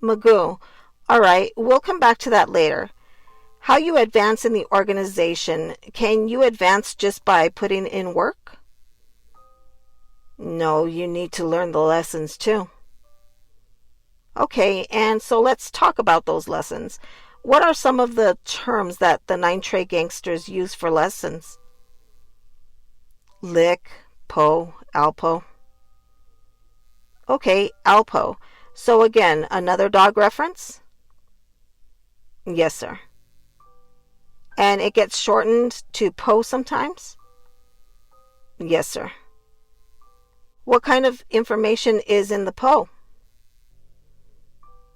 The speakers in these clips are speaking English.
Magoo. All right, we'll come back to that later. How you advance in the organization. Can you advance just by putting in work? No, you need to learn the lessons too. Okay, and so let's talk about those lessons. What are some of the terms that the Nine Trey gangsters use for lessons? Lick, po, alpo. Okay, alpo. So again, another dog reference? Yes, sir. And it gets shortened to po sometimes? Yes, sir. What kind of information is in the po?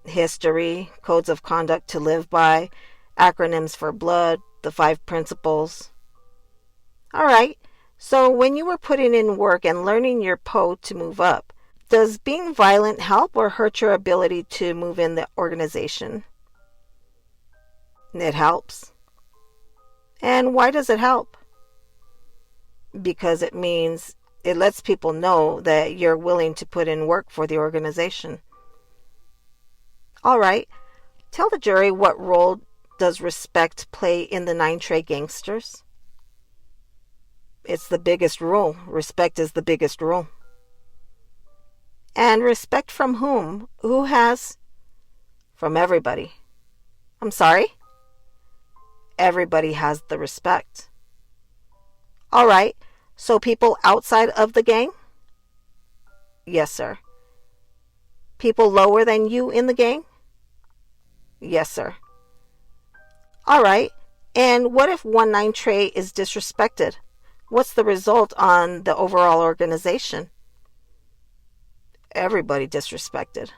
History, codes of conduct to live by, acronyms for blood, the 5 principles. All right, so when you were putting in work and learning your po to move up, does being violent help or hurt your ability to move in the organization? It helps. And why does it help? Because it means it lets people know that you're willing to put in work for the organization. All right, tell the jury what role does respect play in the Nine Trey gangsters? It's the biggest rule. Respect is the biggest rule. And respect from whom? Who has? From everybody. I'm sorry? Everybody has the respect. All right, so people outside of the gang? Yes, sir. People lower than you in the gang? Yes, sir. All right, and what if one Nine Trey is disrespected? What's the result on the overall organization? Everybody disrespected.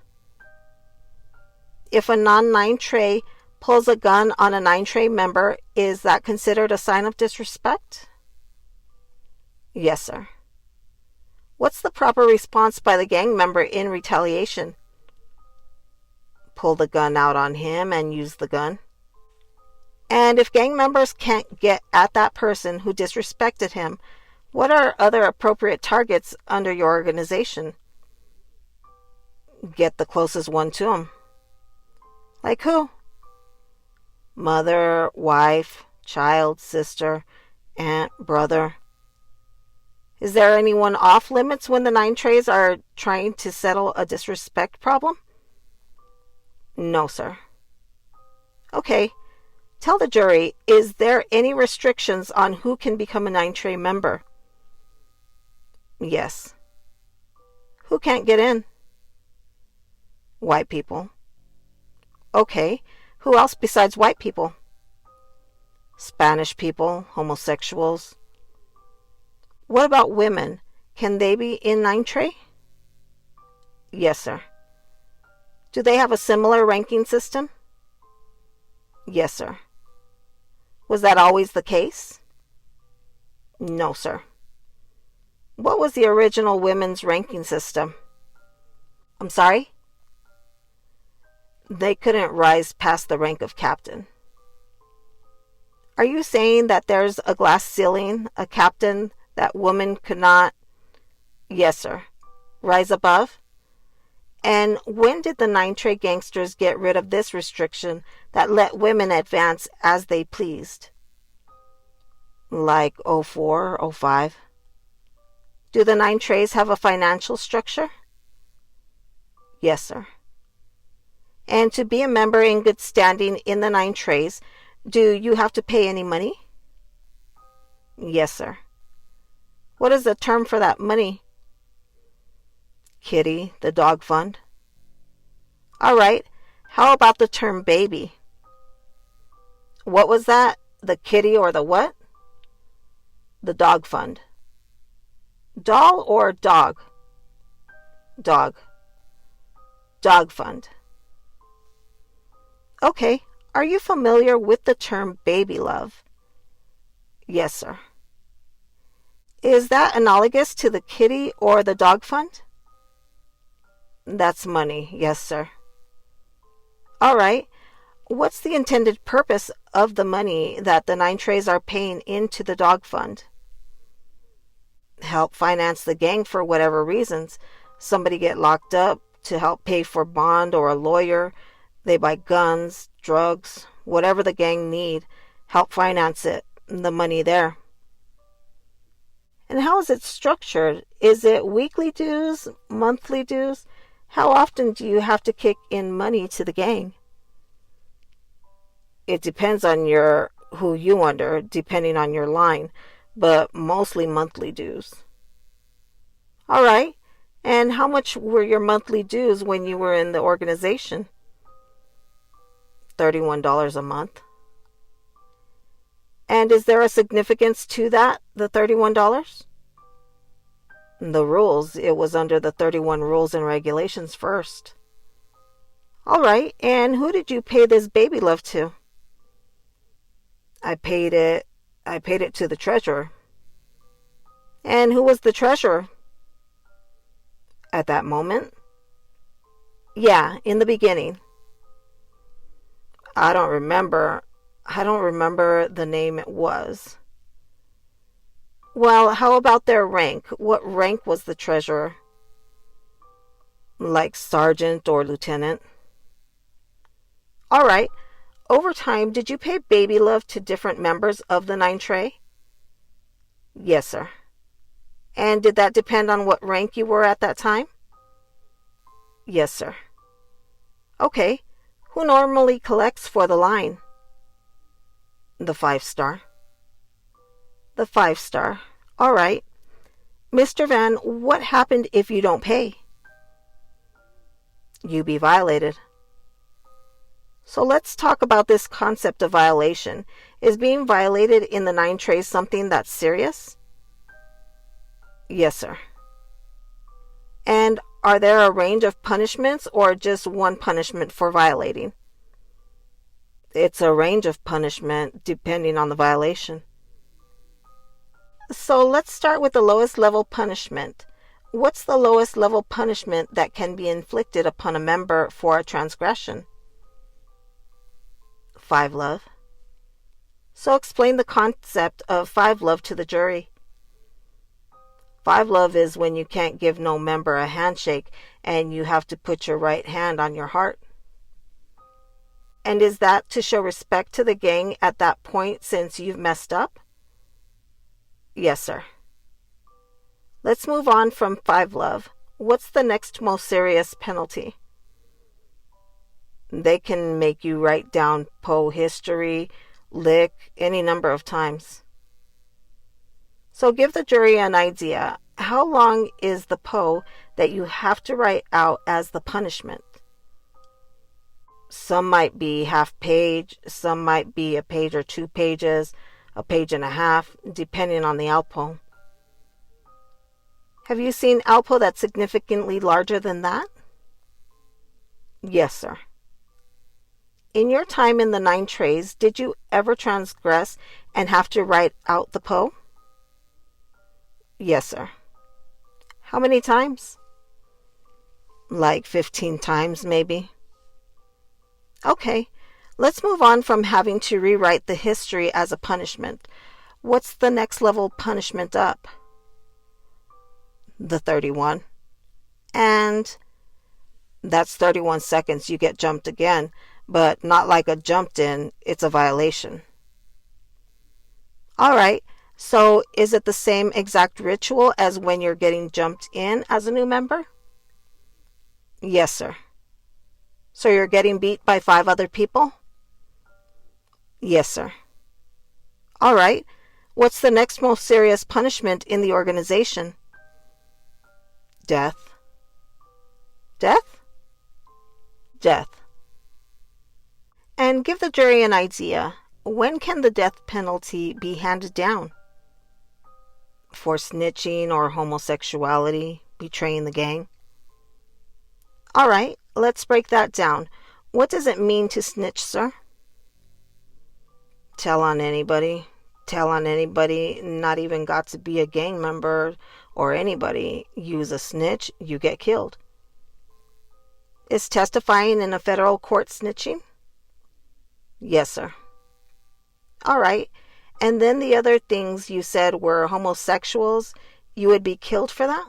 If a non-Nine Trey pulls a gun on a Nine Trey member, is that considered a sign of disrespect? Yes, sir. What's the proper response by the gang member in retaliation? Pull the gun out on him and use the gun. And if gang members can't get at that person who disrespected him, what are other appropriate targets under your organization? Get the closest one to him. Like who? Mother, wife, child, sister, aunt, brother. Is there anyone off limits when the Nine Treys are trying to settle a disrespect problem? No, sir. Okay, tell the jury, is there any restrictions on who can become a Nine Trey member? Yes. Who can't get in? White people. Okay, who else besides white people? Spanish people, homosexuals. What about women? Can they be in Nine Trey? Yes, sir. Do they have a similar ranking system? Yes, sir. Was that always the case? No, sir. What was the original women's ranking system? I'm sorry? They couldn't rise past the rank of captain. Are you saying that there's a glass ceiling, a captain, that women could not, yes, sir, rise above? And when did the Nine Trey gangsters get rid of this restriction that let women advance as they pleased? Like 04, 05? Do the Nine Treys have a financial structure? Yes, sir. And to be a member in good standing in the Nine Treys, do you have to pay any money? Yes, sir. What is the term for that money? Kitty, the dog fund. All right, how about the term baby? What was that? The kitty or the what? The dog fund. Doll or dog? Dog. Dog fund. Okay, are you familiar with the term baby love? Yes, sir. Is that analogous to the kitty or the dog fund? That's money, yes, sir. All right, what's the intended purpose of the money that the Nine Treys are paying into the dog fund? Help finance the gang for whatever reasons. Somebody get locked up, to help pay for bond or a lawyer. They buy guns, drugs, whatever the gang need, help finance it, the money there. And how is it structured? Is it weekly dues, monthly dues? How often do you have to kick in money to the gang? It depends on who you under, depending on your line, but mostly monthly dues. All right. And how much were your monthly dues when you were in the organization? $31 a month. And is there a significance to that, the $31? The rules, it was under the 31 rules and regulations first. All right, and who did you pay this baby love to? I paid it to the treasurer. And who was the treasurer? At that moment? Yeah, in the beginning. I don't remember the name it was. Well, how about their rank? What rank was the treasurer? Like sergeant or lieutenant? All right. Over time, did you pay baby love to different members of the Nine Trey? Yes, sir. And did that depend on what rank you were at that time? Yes, sir. Okay. Who normally collects for the line? The 5-star. The 5-star. All right. Mr. Van, what happened if you don't pay? You be violated. So let's talk about this concept of violation. Is being violated in the Nine Trey something that's serious? Yes, sir. And are there a range of punishments or just one punishment for violating? It's a range of punishment depending on the violation. So let's start with the lowest level punishment. What's the lowest level punishment that can be inflicted upon a member for a transgression? 5 love. So explain the concept of 5 love to the jury. 5 love is when you can't give no member a handshake and you have to put your right hand on your heart. And is that to show respect to the gang at that point since you've messed up? Yes, sir. Let's move on from 5 love. What's the next most serious penalty? They can make you write down Poe history, lick, any number of times. So give the jury an idea. How long is the Poe that you have to write out as the punishment? Some might be half page, some might be a page or 2 pages, a page and a half, depending on the Alpo. Have you seen Alpo that's significantly larger than that? Yes, sir. In your time in the Nine Treys, did you ever transgress and have to write out the Poe? Yes, sir. How many times? Like 15 times, maybe. Okay, let's move on from having to rewrite the history as a punishment. What's the next level punishment up? The 31. And that's 31 seconds you get jumped again, but not like a jumped in, it's a violation. All right, so is it the same exact ritual as when you're getting jumped in as a new member? Yes, sir. So you're getting beat by 5 other people? Yes, sir. All right. What's the next most serious punishment in the organization? Death. Death? Death. And give the jury an idea. When can the death penalty be handed down? For snitching or homosexuality, betraying the gang? All right. Let's break that down. What does it mean to snitch, sir? Tell on anybody. Tell on anybody, not even got to be a gang member or anybody. Use a snitch, you get killed. Is testifying in a federal court snitching? Yes, sir. All right. And then the other things you said were homosexuals. You would be killed for that?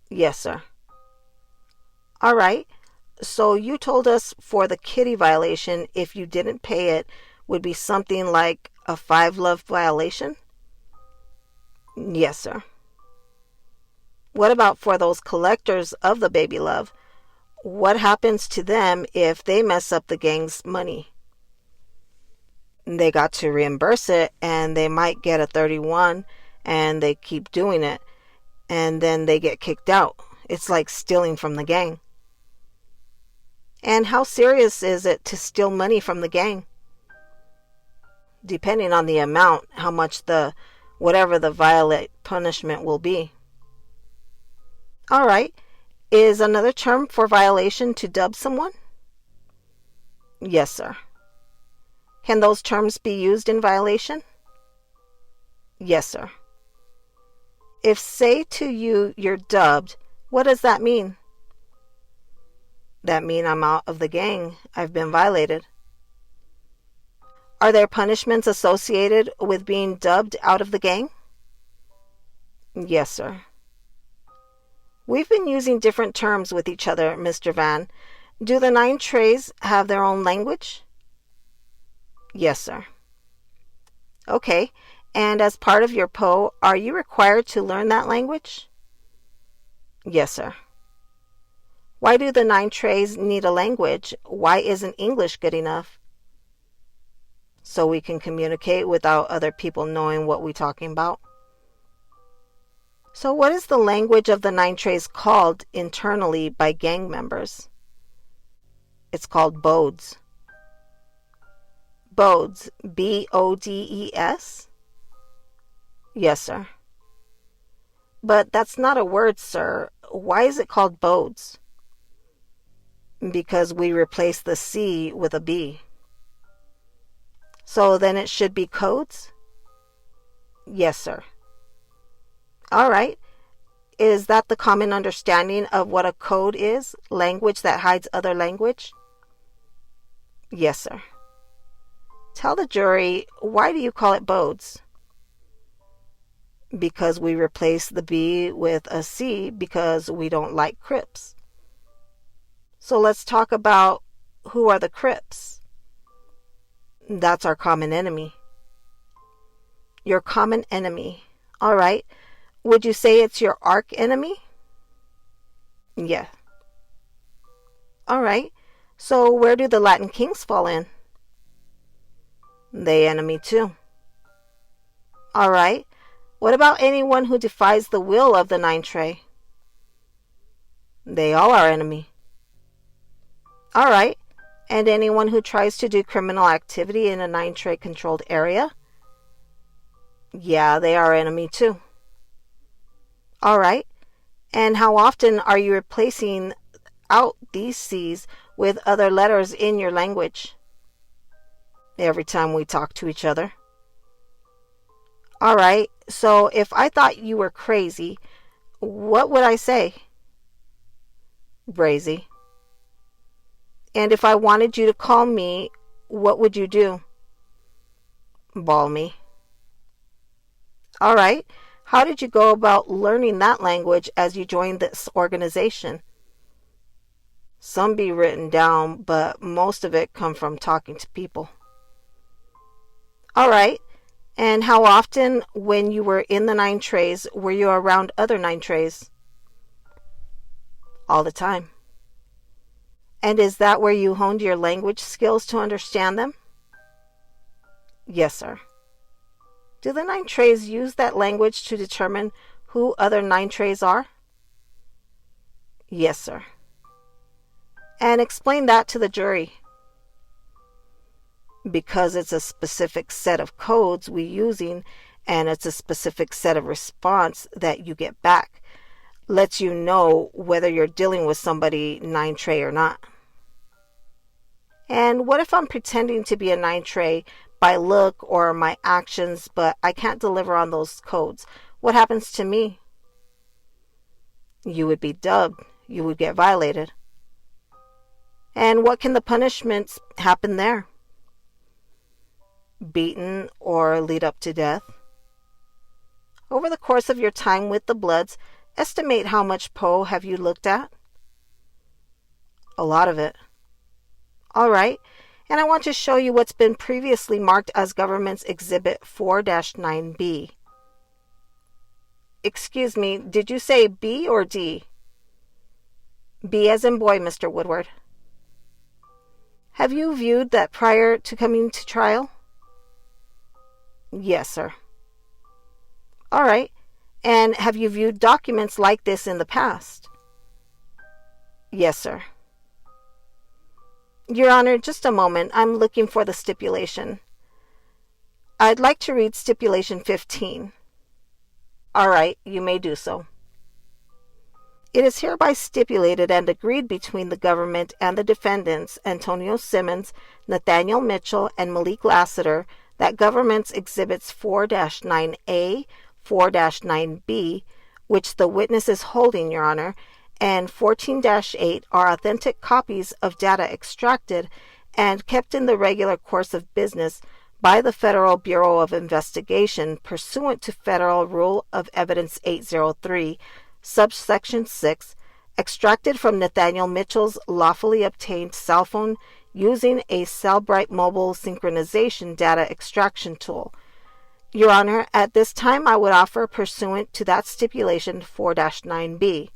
Yes, sir. All right. So you told us for the kitty violation, if you didn't pay it, would be something like a 5-love violation? Yes, sir. What about for those collectors of the baby love? What happens to them if they mess up the gang's money? They got to reimburse it, and they might get a 31, and they keep doing it, and then they get kicked out. It's like stealing from the gang. And how serious is it to steal money from the gang? Depending on the amount, how much whatever the violate punishment will be. All right. Is another term for violation to dub someone? Yes, sir. Can those terms be used in violation? Yes, sir. If say to you, you're dubbed, what does that mean? That means I'm out of the gang. I've been violated. Are there punishments associated with being dubbed out of the gang? Yes, sir. We've been using different terms with each other, Mr. Van. Do the 9 Treys have their own language? Yes, sir. Okay. And as part of your PO, are you required to learn that language? Yes, sir. Why do the 9 Treys need a language? Why isn't English good enough? So we can communicate without other people knowing what we're talking about. So what is the language of the 9 Treys called internally by gang members? It's called bodes. Bodes. B-O-D-E-S? Yes, sir. But that's not a word, sir. Why is it called bodes? Because we replace the C with a B. So then it should be codes? Yes, sir. All right. Is that the common understanding of what a code is? Language that hides other language? Yes, sir. Tell the jury, why do you call it bodes? Because we replace the B with a C because we don't like Crips. So let's talk about who are the Crips. That's our common enemy. Your common enemy. All right. Would you say it's your arch enemy? Yeah. All right. So where do the Latin Kings fall in? They enemy too. All right. What about anyone who defies the will of the 9 Trey? They all are enemy. All right. And anyone who tries to do criminal activity in a 9 Trey controlled area? Yeah, they are enemy too. All right. And how often are you replacing out these C's with other letters in your language? Every time we talk to each other. All right. So if I thought you were crazy, what would I say? Brazy. And if I wanted you to call me, what would you do? Ball me. All right. How did you go about learning that language as you joined this organization? Some be written down, but most of it come from talking to people. All right. And how often when you were in the 9 Treys were you around other 9 Treys? All the time. And is that where you honed your language skills to understand them? Yes, sir. Do the 9 Treys use that language to determine who other 9 Treys are? Yes, sir. And explain that to the jury. Because it's a specific set of codes we're using, and it's a specific set of response that you get back. Lets you know whether you're dealing with somebody 9 Trey or not. And what if I'm pretending to be a 9 Trey by look or my actions, but I can't deliver on those codes? What happens to me? You would be dubbed. You would get violated. And what can the punishments happen there? Beaten or lead up to death? Over the course of your time with the Bloods, estimate how much PO have you looked at? A lot of it. All right. And I want to show you what's been previously marked as Government's Exhibit 4-9B. Excuse me, did you say B or D? B as in boy, Mr. Woodward. Have you viewed that prior to coming to trial? Yes, sir. All right. And have you viewed documents like this in the past? Yes, sir. Your Honor, just a moment. I'm looking for the stipulation. I'd like to read Stipulation 15. All right, you may do so. It is hereby stipulated and agreed between the government and the defendants, Antonio Simmons, Nathaniel Mitchell, and Malik Lassiter, that Government's Exhibits 4-9A, 4-9B, which the witness is holding, Your Honor, and 14-8 are authentic copies of data extracted and kept in the regular course of business by the Federal Bureau of Investigation pursuant to Federal Rule of Evidence 803, subsection 6, extracted from Nathaniel Mitchell's lawfully obtained cell phone using a Cellbrite mobile synchronization data extraction tool. Your Honor, at this time I would offer pursuant to that stipulation 4-9B.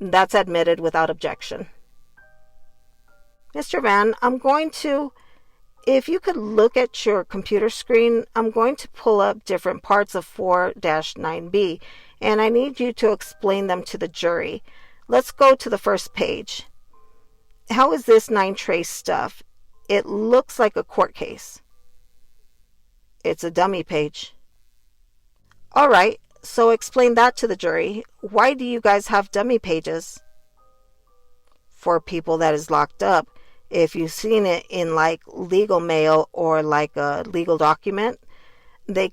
That's admitted without objection. Mr. Van, if you could look at your computer screen, I'm going to pull up different parts of 4-9B, and I need you to explain them to the jury. Let's go to the first page. How is this Nine Trey stuff? It looks like a court case. It's a dummy page. All right, so explain that to the jury. Why do you guys have dummy pages? For people that is locked up. If you've seen it in like legal mail or like a legal document, the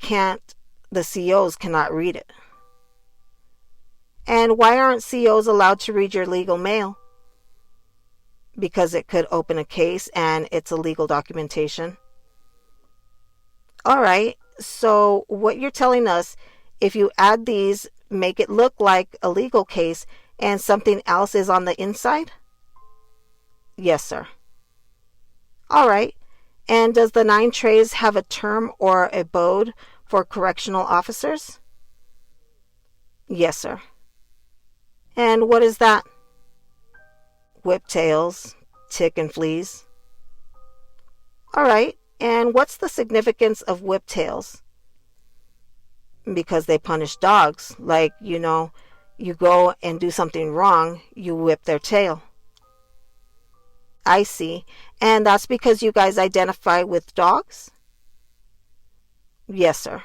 COs cannot read it. And why aren't COs allowed to read your legal mail? Because it could open a case and it's a legal documentation. All right, so what you're telling us, if you add these, make it look like a legal case and something else is on the inside? Yes, sir. All right. And does the Nine Treys have a term or abode for correctional officers? Yes, sir. And what is that? Whiptails, tick and fleas. All right. And what's the significance of whiptails? Because they punish dogs. Like, you go and do something wrong, you whip their tail. I see. And that's because you guys identify with dogs? Yes, sir.